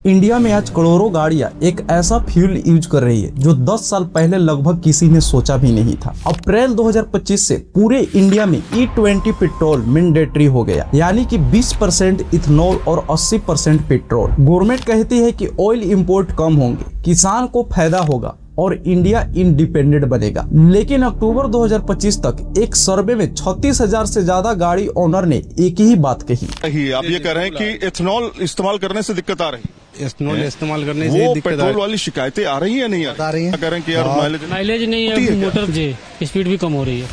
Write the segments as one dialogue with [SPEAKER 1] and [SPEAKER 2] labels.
[SPEAKER 1] India में आज करोड़ों गाड़ियां एक ऐसा फ्यूल यूज कर रही है जो 10 साल पहले लगभग किसी ने सोचा भी नहीं था। अप्रैल 2025 से पूरे इंडिया में E20 पेट्रोल मैंडेटरी हो गया, यानी कि 20% इथेनॉल और 80% पेट्रोल। गवर्नमेंट कहती है कि ऑयल इंपोर्ट कम होंगे, किसान को फायदा होगा और इंडिया इंडिपेंडेंट बनेगा। लेकिन अक्टूबर 2025 तक एक सर्वे में 36,000 से ज्यादा गाड़ी ओनर ने एक ही बात कही।
[SPEAKER 2] आप ये कह रहे हैं कि एथेनॉल इस्तेमाल करने से दिक्कत आ रही,
[SPEAKER 3] एथेनॉल इस्तेमाल करने से दिक्कत
[SPEAKER 2] पेट्रोल वाली शिकायतें आ रही है नहीं
[SPEAKER 3] आ रही है?
[SPEAKER 2] कह रहे हैं कि यार
[SPEAKER 4] माइलेज नहीं है, मोटर जी स्पीड भी कम हो रही है।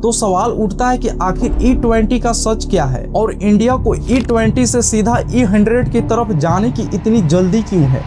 [SPEAKER 1] तो सवाल उठता है कि आखिर E20 का सच क्या है और इंडिया को E20 से सीधा E100 की तरफ जाने की इतनी जल्दी क्यों है।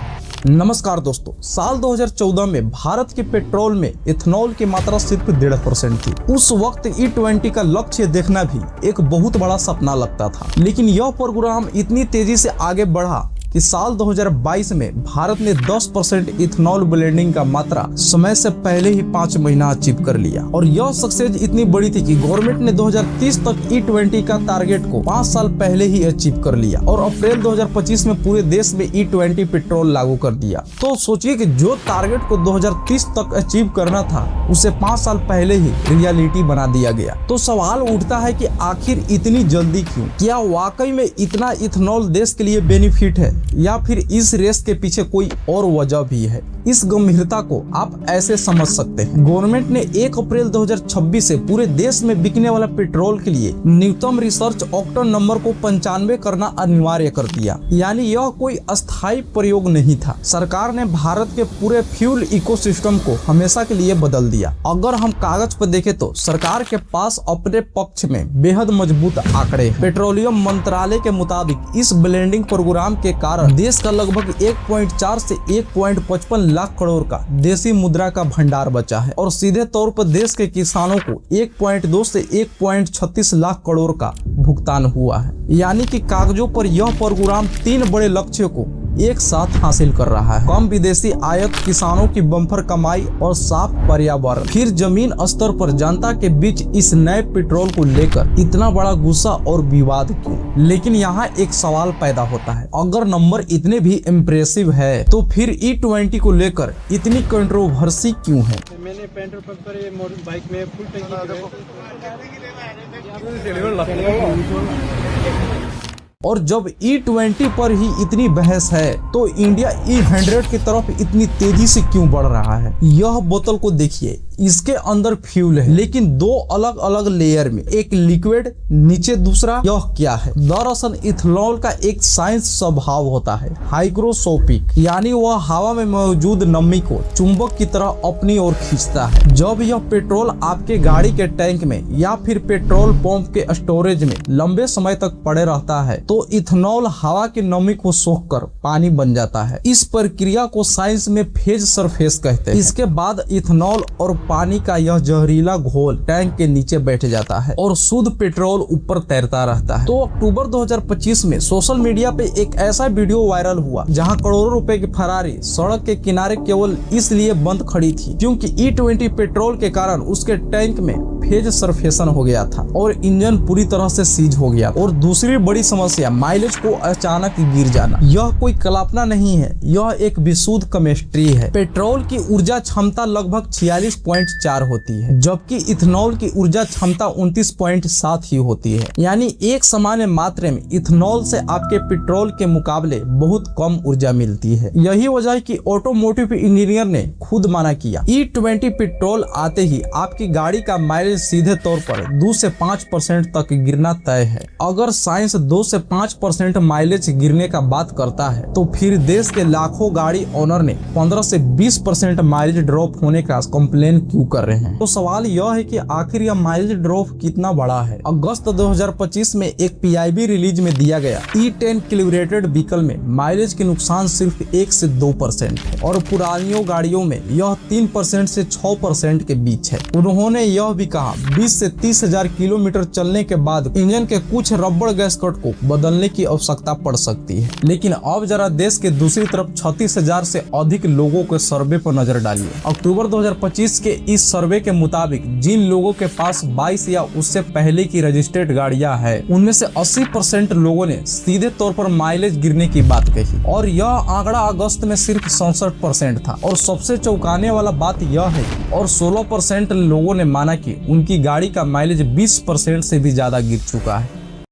[SPEAKER 1] नमस्कार दोस्तों, साल 2014 में भारत के पेट्रोल में इथेनॉल की मात्रा सिर्फ 1.5% थी। उस वक्त E20 का लक्ष्य देखना भी एक बहुत बड़ा सपना लगता था, लेकिन यह प्रोग्राम इतनी तेजी से आगे बढ़ा कि साल 2022 में भारत ने 10% इथेनॉल ब्लेंडिंग का मात्रा समय से पहले ही 5 महीना अचीव कर लिया। और यह सक्सेस इतनी बड़ी थी कि गवर्नमेंट ने 2030 तक E20 का टारगेट को 5 साल पहले ही अचीव कर लिया और अप्रैल 2025 में पूरे देश में E20 पेट्रोल लागू कर दिया। तो सोचिए कि जो टारगेट को 2030 तक अचीव करना था उसे 5 साल पहले ही रियलिटी बना दिया गया। तो सवाल उठता है कि आखिर इतनी जल्दी क्यों? क्या वाकई में इतना इथेनॉल देश के लिए बेनिफिट है या फिर इस रेस के पीछे कोई और वजह भी है? इस गंभीरता को आप ऐसे समझ सकते हैं। गवर्नमेंट ने 1 अप्रैल 2026 से पूरे देश में बिकने वाला पेट्रोल के लिए न्यूनतम रिसर्च ऑक्टेन नंबर को 95 करना अनिवार्य कर दिया, यानी यह कोई अस्थायी प्रयोग नहीं था। सरकार ने भारत के पूरे फ्यूल इकोसिस्टम को हमेशा के लिए बदल दिया। अगर हम कागज पर देखें तो सरकार के पास अपने पक्ष में बेहद मजबूत आंकड़े हैं। पेट्रोलियम मंत्रालय के मुताबिक इस ब्लेंडिंग प्रोग्राम के कारण देश का लगभग 1.4 से 1.55 लाख करोड़ का देसी मुद्रा का भंडार बचा है और सीधे तौर पर देश के किसानों को 1.2 से 1.36 लाख करोड़ का भुगतान हुआ है। यानी कि कागजों पर यह प्रोग्राम 3 बड़े लक्ष्यों को एक साथ हासिल कर रहा है: कम विदेशी आयात, किसानों की बम्पर कमाई और साफ पर्यावरण। फिर जमीन स्तर पर जनता के बीच इस नए पेट्रोल को लेकर इतना बड़ा गुस्सा और विवाद क्यों? लेकिन यहाँ एक सवाल पैदा होता है, अगर नंबर इतने भी इम्प्रेसिव है तो फिर E20 को लेकर इतनी कंट्रोवर्सी क्यों है?
[SPEAKER 5] मैंने पेट्रोल पंप पर ये बाइक में फुल टैंकी
[SPEAKER 1] और जब E20 पर ही इतनी बहस है तो इंडिया E100 की तरफ इतनी तेजी से क्यों बढ़ रहा है? यह बोतल को देखिए, इसके अंदर फ्यूल है लेकिन 2 अलग अलग लेयर में, एक लिक्विड नीचे दूसरा। यह क्या है? दरअसल इथेनॉल का एक साइंस स्वभाव होता है, हाइग्रोस्कोपिक, यानी वह हवा में मौजूद नमी को चुंबक की तरह अपनी ओर खींचता है। जब यह पेट्रोल आपके गाड़ी के टैंक में या फिर पेट्रोल पंप के स्टोरेज में लंबे समय तक पड़े रहता है तो इथेनॉल हवा की नमी को सोखकर पानी बन जाता है। इस प्रक्रिया को साइंस में फेज सरफेस कहते हैं। इसके बाद इथेनॉल और पानी का यह जहरीला घोल टैंक के नीचे बैठ जाता है और शुद्ध पेट्रोल ऊपर तैरता रहता है। तो अक्टूबर 2025 में सोशल मीडिया पे एक ऐसा वीडियो वायरल हुआ जहां करोड़ों रुपए की फरारी सड़क के किनारे केवल इसलिए बंद खड़ी थी क्योंकि E20 पेट्रोल के कारण उसके टैंक में फेज सरफेसन हो गया था और इंजन पूरी तरह से सीज हो गया। और दूसरी बड़ी समस्या, माइलेज को अचानक गिर जाना। यह कोई कल्पना नहीं है, यह एक विशुद्ध केमिस्ट्री है। पेट्रोल की ऊर्जा क्षमता लगभग 46.4 होती है जबकि इथेनॉल की ऊर्जा क्षमता 29.7 ही होती है, यानी एक सामान्य मात्रा में इथेनॉल से आपके पेट्रोल के मुकाबले बहुत कम ऊर्जा मिलती है। यही वजह है कि ऑटोमोटिव इंजीनियर ने खुद माना किया E20 पेट्रोल आते ही आपकी गाड़ी का माइलेज सीधे तौर पर 2 से 5% तक गिरना तय है। अगर साइंस 2 से 5% माइलेज गिरने का बात करता है तो फिर देश के लाखों गाड़ी ओनर ने 15 से 20% माइलेज ड्रॉप होने का कंप्लेन क्यों कर रहे हैं? तो सवाल यह है कि आखिर यह माइलेज ड्रॉप कितना बड़ा है? अगस्त 2025 में एक PIB रिलीज में दिया गया E10 कैलिब्रेटेड व्हीकल में माइलेज के नुकसान सिर्फ 1 से 2% है और पुरानियों गाड़ियों में यह 3% से 6% के बीच है। उन्होंने यह भी कहा जहां 20 से 30,000 किलोमीटर चलने के बाद इंजन के कुछ रबड़ गैस्केट को बदलने की आवश्यकता पड़ सकती है। लेकिन अब जरा देश के दूसरी तरफ 36,000 से अधिक लोगों के सर्वे पर नजर डालिए। अक्टूबर 2025 के इस सर्वे के मुताबिक जिन लोगों के पास 22 या उससे पहले की रजिस्टर्ड गाड़ियां हैं, उनमें से 80% लोगों ने सीधे तौर पर माइलेज गिरने की बात कही और यह आंकड़ा अगस्त में सिर्फ 67% था। और सबसे चौंकाने वाला बात यह है और 16% लोगों ने माना कि उनकी गाड़ी का माइलेज 20% से भी ज्यादा गिर चुका है।